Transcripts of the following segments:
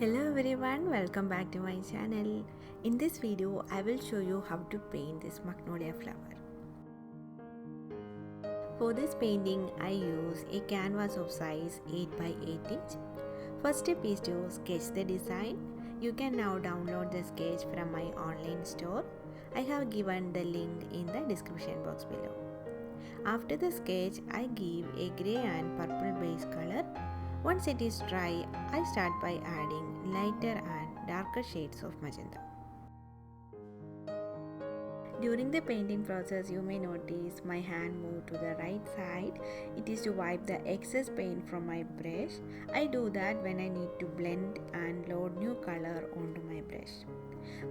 Hello everyone, welcome back to my channel. In this video, I will show you how to paint this magnolia flower. For this painting, I use a canvas of size 8 by 8 inch. First step is to sketch the design. You can now download the sketch from my online store. I have given the link in the description box below. After the sketch, I give a grey and purple base color. Once it is dry, I start by adding lighter and darker shades of magenta. During the painting process, you may notice my hand move to the right side. It is to wipe the excess paint from my brush. I do that when I need to blend and load new color onto my brush.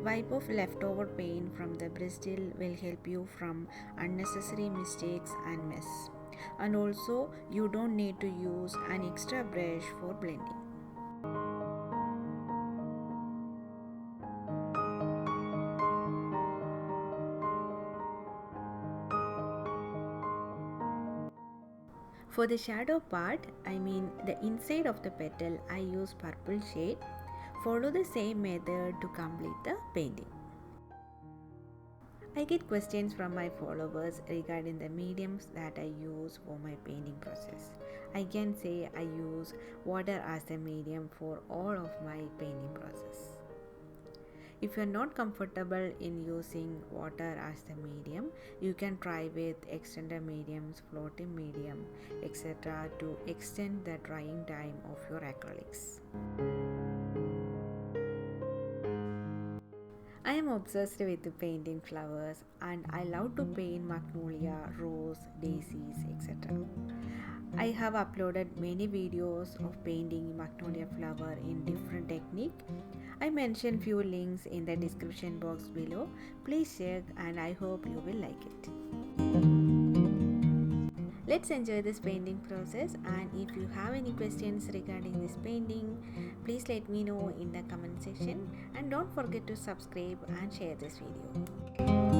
Wipe off leftover paint from the bristle will help you from unnecessary mistakes and mess. And also, you don't need to use an extra brush for blending. For the shadow part, I mean the inside of the petal, I use purple shade. Follow the same method to complete the painting. I get questions from my followers regarding the mediums that I use for my painting process. I can say I use water as a medium for all of my painting process. If you are not comfortable in using water as the medium, you can try with extender mediums, floating medium, etc. to extend the drying time of your acrylics. I am obsessed with painting flowers and I love to paint magnolia, rose, daisies, etc. I have uploaded many videos of painting magnolia flower in different technique. I mentioned few links in the description box below. Please check and I hope you will like it. Let's enjoy this painting process, and if you have any questions regarding this painting, please let me know in the comment section, and don't forget to subscribe and share this video.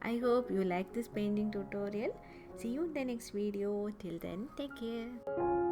I hope you like this painting tutorial. See you in the next video. Till then, take care.